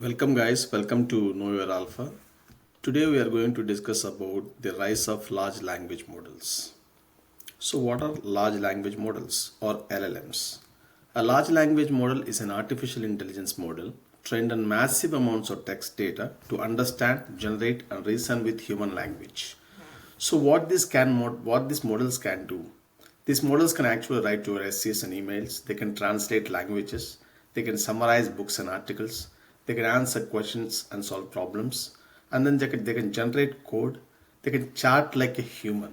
Welcome guys, welcome to Know Your Alpha. Today we are going to discuss about the rise of large language models. So what are large language models or LLMs? A large language model is an artificial intelligence model trained on massive amounts of text data to understand, generate and reason with human language. So what these models can do? These models can actually write your essays and emails. They can translate languages. They can summarize books and articles. They can answer questions and solve problems. And then they can generate code. They can chat like a human.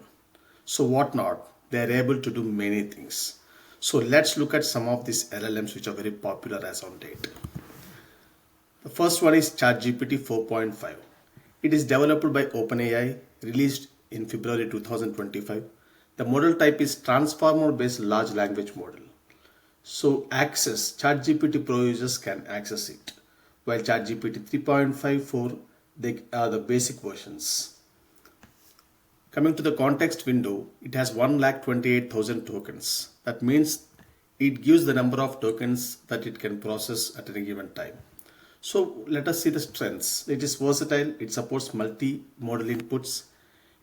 So what not? They are able to do many things. So let's look at some of these LLMs which are very popular as on date. The first one is ChatGPT 4.5. It is developed by OpenAI, released in February 2025. The model type is transformer based large language model. So access ChatGPT Pro users can access it, while ChatGPT 3.54 they are the basic versions. Coming to the context window, it has 128,000 tokens. That means it gives the number of tokens that it can process at any given time. So let us see the strengths. It is versatile, it supports multi-modal inputs,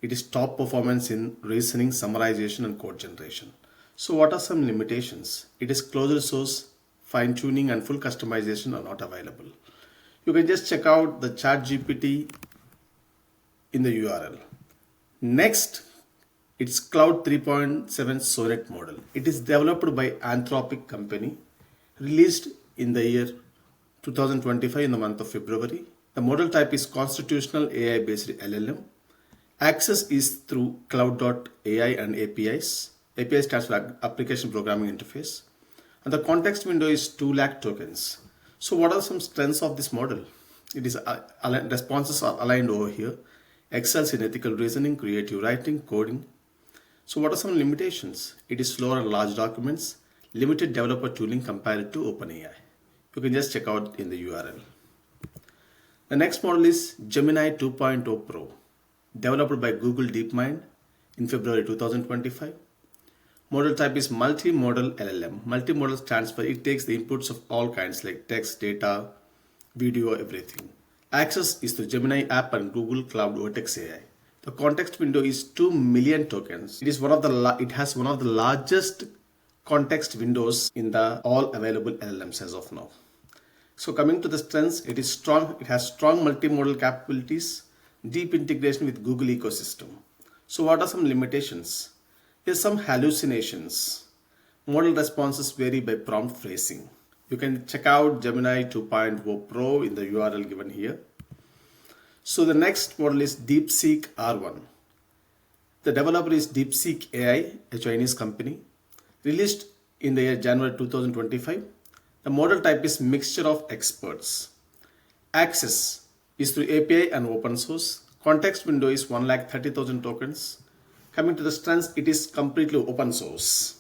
it is top performance in reasoning, summarization and code generation. So what are some limitations? It is closed source, fine-tuning and full customization are not available. You can just check out the ChatGPT in the URL. Next, it's Cloud 3.7 Sonnet model. It is developed by Anthropic company, released in the year 2025 in the month of February. The model type is constitutional AI based LLM. Access is through cloud.ai and APIs. API stands for Application Programming Interface. And the context window is 2 lakh tokens. So what are some strengths of this model? It is responses are aligned over here. Excels in ethical reasoning, creative writing, coding. So what are some limitations? It is slower on large documents, limited developer tooling compared to OpenAI. You can just check out in the URL. The next model is Gemini 2.0 Pro, developed by Google DeepMind in February 2025. Model type is multi-modal LLM. Multi-modal stands for it takes the inputs of all kinds like text, data, video, everything. Access is the Gemini app and Google Cloud Vertex AI. The context window is 2 million tokens. It has one of the largest context windows in the all available LLMs as of now. So coming to the strengths, it is strong. It has strong multimodal capabilities, deep integration with Google ecosystem. So what are some limitations? Here's some hallucinations. Model responses vary by prompt phrasing. You can check out Gemini 2.0 Pro in the URL given here. So the next model is DeepSeek R1. The developer is DeepSeek AI, a Chinese company, released in the year January 2025. The model type is mixture of experts. Access is through API and open source. Context window is 130,000 tokens. Coming to the strengths, it is completely open source.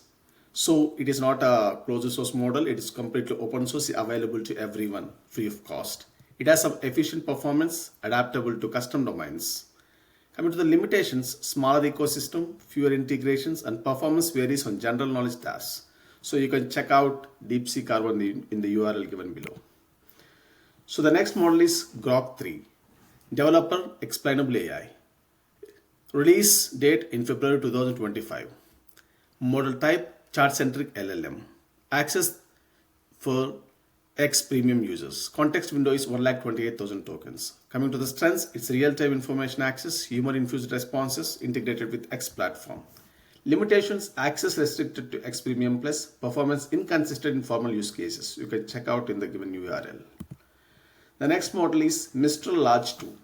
So it is not a closed source model. It is completely open source, available to everyone free of cost. It has some efficient performance, adaptable to custom domains. Coming to the limitations, smaller ecosystem, fewer integrations and performance varies on general knowledge tasks. So you can check out DeepSeek R1 in the URL given below. So the next model is Grok 3, developer explainable AI. Release date in February 2025. Model type chart-centric LLM. Access for X premium users. Context window is 128,000 tokens. Coming to the strengths, it's real-time information access, humor-infused responses integrated with X platform. Limitations, access restricted to X premium plus, performance inconsistent in formal use cases. You can check out in the given URL. The next model is Mistral Large 2,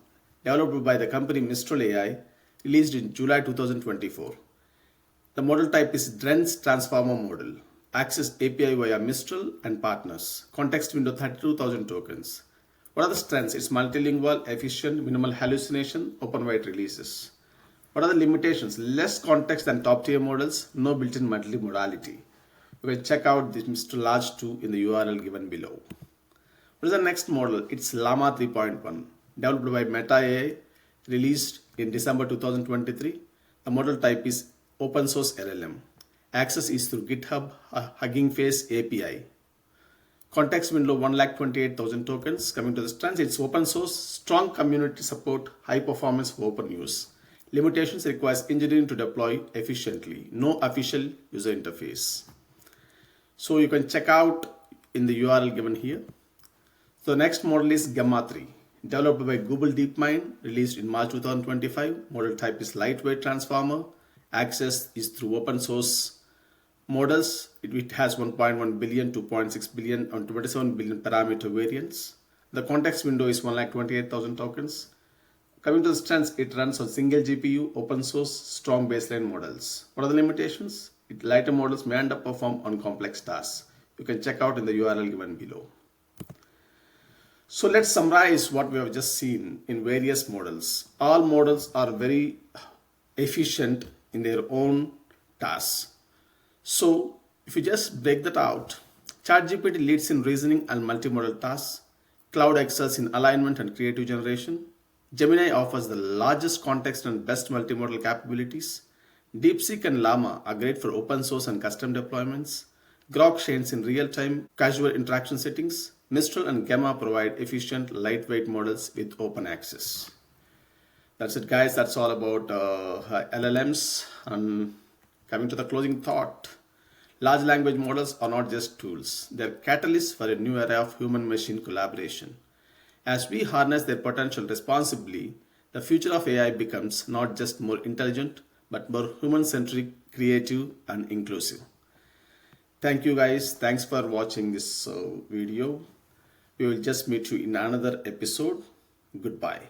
developed by the company Mistral AI, released in July 2024. The model type is Dense Transformer Model. Access API via Mistral and partners. Context window 32,000 tokens. What are the strengths? It's multilingual, efficient, minimal hallucination, open wide releases. What are the limitations? Less context than top tier models, no built-in multimodality. You can check out this Mistral Large 2 in the URL given below. What is the next model? It's Llama 3.1, developed by Meta AI, released in December 2023. The model type is open source LLM. Access is through GitHub, Hugging Face API. Context window 128,000 tokens. Coming to the strengths, it's open source, strong community support, high performance for open use. Limitations requires engineering to deploy efficiently. No official user interface. So you can check out in the URL given here. So the next model is Gamma 3. Developed by Google DeepMind, released in March 2025. Model type is lightweight transformer. Access is through open source models. It has 1.1 billion, 2.6 billion, and 27 billion parameter variants. The context window is 128,000 tokens. Coming to the strengths, it runs on single GPU, open source, strong baseline models. What are the limitations? Lighter models may underperform on complex tasks. You can check out in the URL given below. So let's summarize what we have just seen in various models. All models are very efficient in their own tasks. So if you just break that out, ChatGPT leads in reasoning and multimodal tasks. Cloud excels in alignment and creative generation. Gemini offers the largest context and best multimodal capabilities. DeepSeek and Llama are great for open source and custom deployments. Grok shines in real-time casual interaction settings. Mistral and Gamma provide efficient, lightweight models with open access. That's it, guys. That's all about LLMs. And coming to the closing thought, large language models are not just tools. They're catalysts for a new era of human-machine collaboration. As we harness their potential responsibly, the future of AI becomes not just more intelligent, but more human-centric, creative, and inclusive. Thank you, guys. Thanks for watching this video. We will just meet you in another episode. Goodbye.